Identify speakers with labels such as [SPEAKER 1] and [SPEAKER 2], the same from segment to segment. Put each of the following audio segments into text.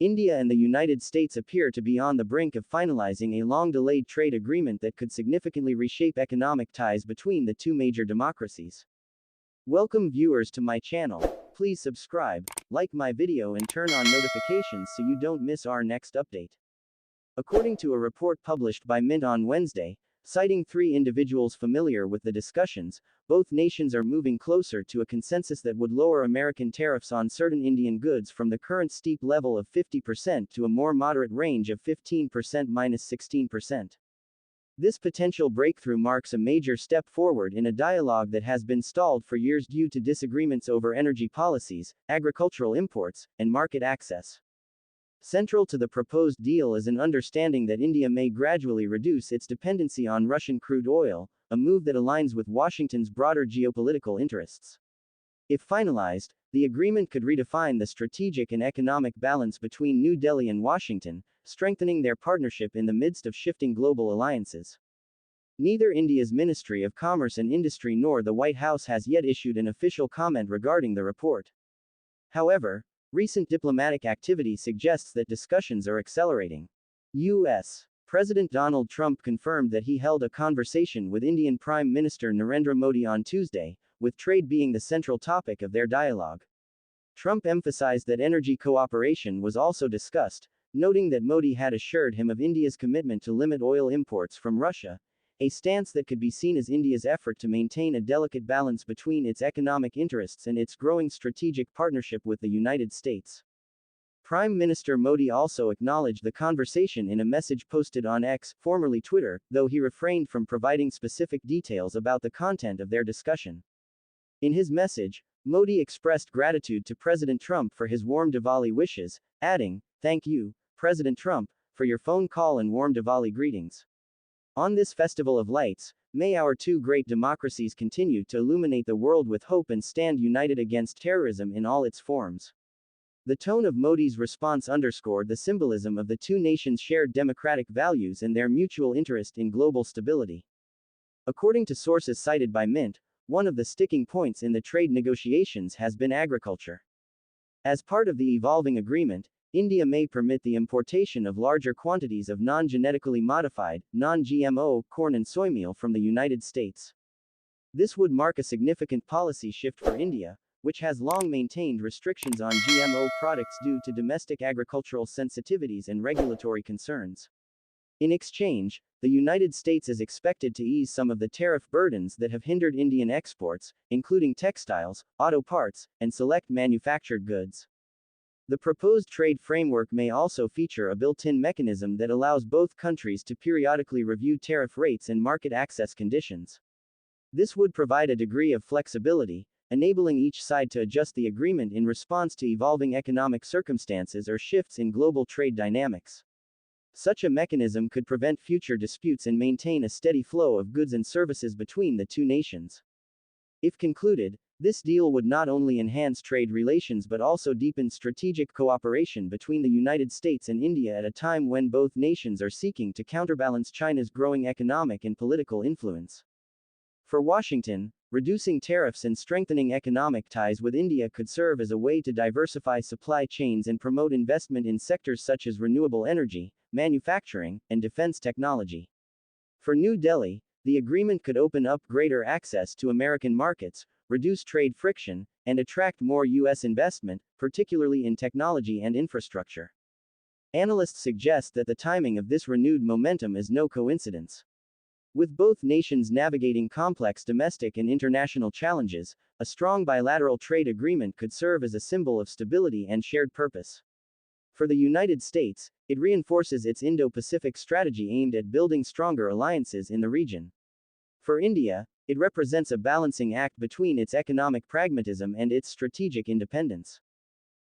[SPEAKER 1] India and the United States appear to be on the brink of finalizing a long-delayed trade agreement that could significantly reshape economic ties between the two major democracies. Welcome viewers to my channel. Please subscribe, like my video and turn on notifications so you don't miss our next update. According to a report published by Mint on Wednesday, citing 3 individuals familiar with the discussions, both nations are moving closer to a consensus that would lower American tariffs on certain Indian goods from the current steep level of 50% to a more moderate range of 15%-16%. This potential breakthrough marks a major step forward in a dialogue that has been stalled for years due to disagreements over energy policies, agricultural imports, and market access. Central to the proposed deal is an understanding that India may gradually reduce its dependency on Russian crude oil, a move that aligns with Washington's broader geopolitical interests. If finalized, the agreement could redefine the strategic and economic balance between New Delhi and Washington, strengthening their partnership in the midst of shifting global alliances. Neither India's Ministry of Commerce and Industry nor the White House has yet issued an official comment regarding the report. However, recent diplomatic activity suggests that discussions are accelerating. U.S. President Donald Trump confirmed that he held a conversation with Indian Prime Minister Narendra Modi on Tuesday, with trade being the central topic of their dialogue. Trump emphasized that energy cooperation was also discussed, noting that Modi had assured him of India's commitment to limit oil imports from Russia, a stance that could be seen as India's effort to maintain a delicate balance between its economic interests and its growing strategic partnership with the United States. Prime Minister Modi also acknowledged the conversation in a message posted on X, formerly Twitter, though he refrained from providing specific details about the content of their discussion. In his message, Modi expressed gratitude to President Trump for his warm Diwali wishes, adding, "Thank you, President Trump, for your phone call and warm Diwali greetings. On this festival of lights, may our two great democracies continue to illuminate the world with hope and stand united against terrorism in all its forms." The tone of Modi's response underscored the symbolism of the two nations' shared democratic values and their mutual interest in global stability. According to sources cited by Mint, one of the sticking points in the trade negotiations has been agriculture. As part of the evolving agreement, India may permit the importation of larger quantities of non-genetically modified, non-GMO, corn and soymeal from the United States. This would mark a significant policy shift for India, which has long maintained restrictions on GMO products due to domestic agricultural sensitivities and regulatory concerns. In exchange, the United States is expected to ease some of the tariff burdens that have hindered Indian exports, including textiles, auto parts, and select manufactured goods. The proposed trade framework may also feature a built-in mechanism that allows both countries to periodically review tariff rates and market access conditions. This would provide a degree of flexibility, enabling each side to adjust the agreement in response to evolving economic circumstances or shifts in global trade dynamics. Such a mechanism could prevent future disputes and maintain a steady flow of goods and services between the two nations. If concluded, this deal would not only enhance trade relations but also deepen strategic cooperation between the United States and India at a time when both nations are seeking to counterbalance China's growing economic and political influence. For Washington, reducing tariffs and strengthening economic ties with India could serve as a way to diversify supply chains and promote investment in sectors such as renewable energy, manufacturing, and defense technology. For New Delhi, the agreement could open up greater access to American markets, reduce trade friction, and attract more U.S. investment, particularly in technology and infrastructure. Analysts suggest that the timing of this renewed momentum is no coincidence. With both nations navigating complex domestic and international challenges, a strong bilateral trade agreement could serve as a symbol of stability and shared purpose. For the United States, it reinforces its Indo-Pacific strategy aimed at building stronger alliances in the region. For India, it represents a balancing act between its economic pragmatism and its strategic independence.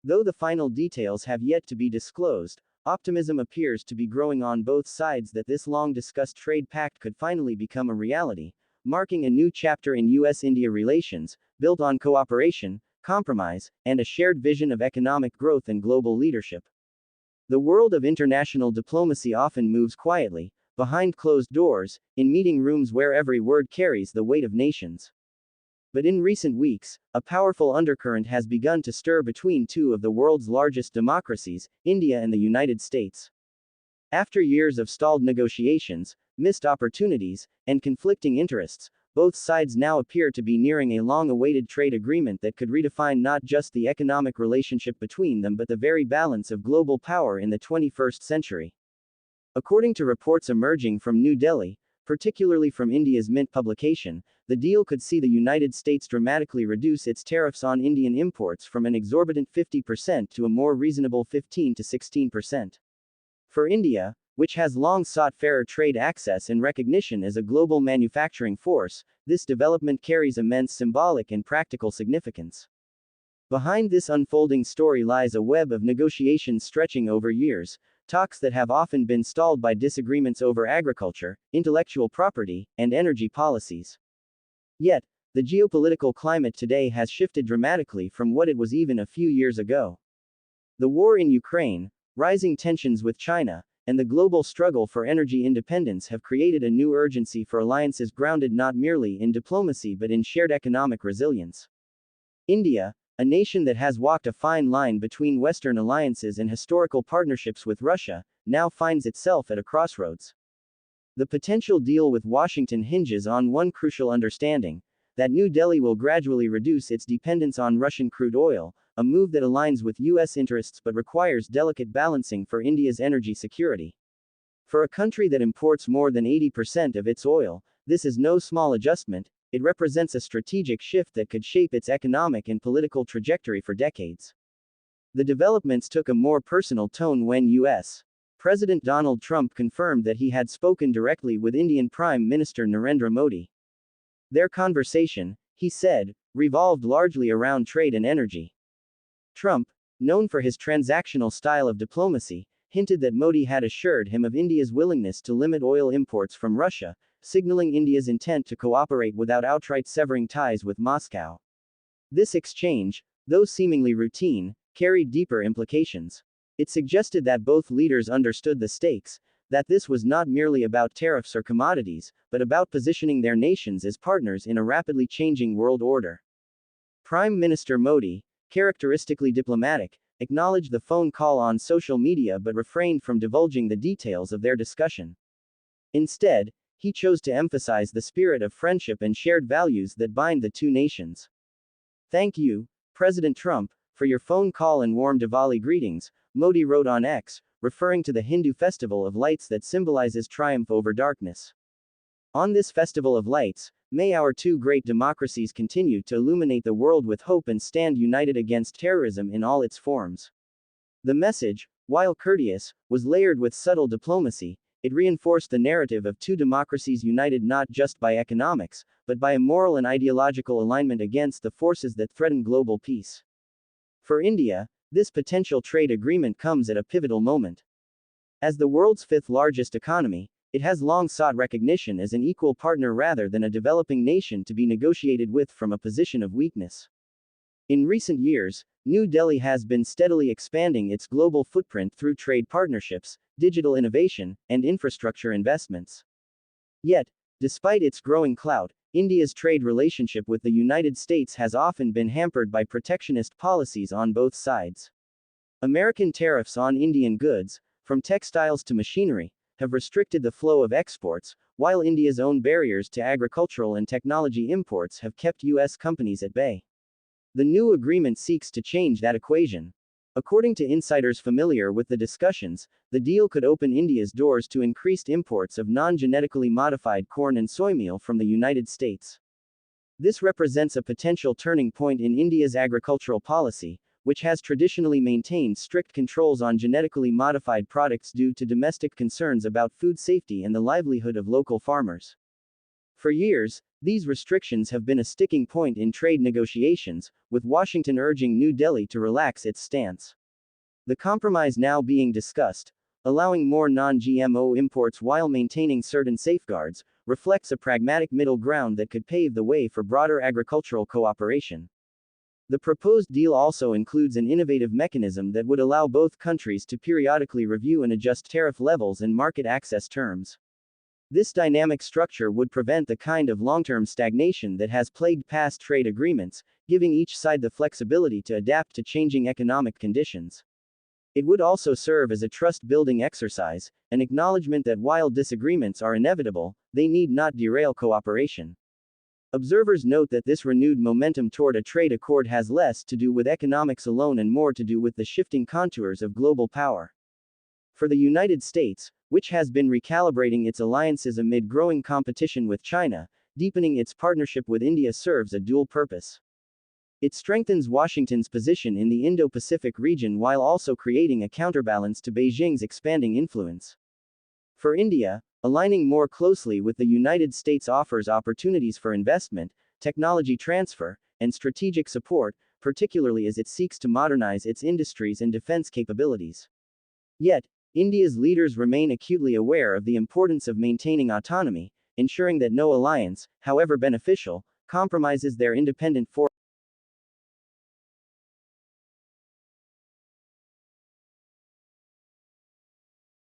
[SPEAKER 1] Though the final details have yet to be disclosed, optimism appears to be growing on both sides that this long-discussed trade pact could finally become a reality, marking a new chapter in U.S.-India relations, built on cooperation, compromise, and a shared vision of economic growth and global leadership. The world of international diplomacy often moves quietly, behind closed doors, in meeting rooms where every word carries the weight of nations. But in recent weeks, a powerful undercurrent has begun to stir between two of the world's largest democracies, India and the United States. After years of stalled negotiations, missed opportunities, and conflicting interests, both sides now appear to be nearing a long-awaited trade agreement that could redefine not just the economic relationship between them but the very balance of global power in the 21st century. According to reports emerging from New Delhi, particularly from India's Mint publication, the deal could see the United States dramatically reduce its tariffs on Indian imports from an exorbitant 50% to a more reasonable 15 to 16%. For India, which has long sought fairer trade access and recognition as a global manufacturing force, this development carries immense symbolic and practical significance. Behind this unfolding story lies a web of negotiations stretching over years, talks that have often been stalled by disagreements over agriculture, intellectual property, and energy policies. Yet, the geopolitical climate today has shifted dramatically from what it was even a few years ago. The war in Ukraine, rising tensions with China, and the global struggle for energy independence have created a new urgency for alliances grounded not merely in diplomacy but in shared economic resilience. India, a nation that has walked a fine line between Western alliances and historical partnerships with Russia, now finds itself at a crossroads. The potential deal with Washington hinges on one crucial understanding: that New Delhi will gradually reduce its dependence on Russian crude oil, a move that aligns with U.S. interests but requires delicate balancing for India's energy security. For a country that imports more than 80% of its oil, this is no small adjustment. It represents a strategic shift that could shape its economic and political trajectory for decades. The developments took a more personal tone when U.S. President Donald Trump confirmed that he had spoken directly with Indian Prime Minister Narendra Modi. Their conversation, he said, revolved largely around trade and energy. Trump, known for his transactional style of diplomacy, hinted that Modi had assured him of India's willingness to limit oil imports from Russia, signaling India's intent to cooperate without outright severing ties with Moscow. This exchange, though seemingly routine, carried deeper implications. It suggested that both leaders understood the stakes, that this was not merely about tariffs or commodities, but about positioning their nations as partners in a rapidly changing world order. Prime Minister Modi, characteristically diplomatic, acknowledged the phone call on social media but refrained from divulging the details of their discussion. Instead, he chose to emphasize the spirit of friendship and shared values that bind the two nations. "Thank you, President Trump, for your phone call and warm Diwali greetings," Modi wrote on X, referring to the Hindu festival of lights that symbolizes triumph over darkness. "On this festival of lights, may our two great democracies continue to illuminate the world with hope and stand united against terrorism in all its forms." The message, while courteous, was layered with subtle diplomacy. It reinforced the narrative of two democracies united not just by economics, but by a moral and ideological alignment against the forces that threaten global peace. For India, this potential trade agreement comes at a pivotal moment. As the world's fifth largest economy, it has long sought recognition as an equal partner rather than a developing nation to be negotiated with from a position of weakness. In recent years, New Delhi has been steadily expanding its global footprint through trade partnerships, digital innovation, and infrastructure investments. Yet, despite its growing clout, India's trade relationship with the United States has often been hampered by protectionist policies on both sides. American tariffs on Indian goods, from textiles to machinery, have restricted the flow of exports, while India's own barriers to agricultural and technology imports have kept U.S. companies at bay. The new agreement seeks to change that equation. According to insiders familiar with the discussions, the deal could open India's doors to increased imports of non-genetically modified corn and soy meal from the United States. This represents a potential turning point in India's agricultural policy, which has traditionally maintained strict controls on genetically modified products due to domestic concerns about food safety and the livelihood of local farmers. For years, these restrictions have been a sticking point in trade negotiations, with Washington urging New Delhi to relax its stance. The compromise now being discussed, allowing more non-GMO imports while maintaining certain safeguards, reflects a pragmatic middle ground that could pave the way for broader agricultural cooperation. The proposed deal also includes an innovative mechanism that would allow both countries to periodically review and adjust tariff levels and market access terms. This dynamic structure would prevent the kind of long-term stagnation that has plagued past trade agreements, giving each side the flexibility to adapt to changing economic conditions. It would also serve as a trust-building exercise, an acknowledgement that while disagreements are inevitable, they need not derail cooperation. Observers note that this renewed momentum toward a trade accord has less to do with economics alone and more to do with the shifting contours of global power. For the United States, which has been recalibrating its alliances amid growing competition with China, deepening its partnership with India serves a dual purpose. It strengthens Washington's position in the Indo-Pacific region while also creating a counterbalance to Beijing's expanding influence. For India, aligning more closely with the United States offers opportunities for investment, technology transfer, and strategic support, particularly as it seeks to modernize its industries and defense capabilities. Yet, India's leaders remain acutely aware of the importance of maintaining autonomy, ensuring that no alliance, however beneficial, compromises their independent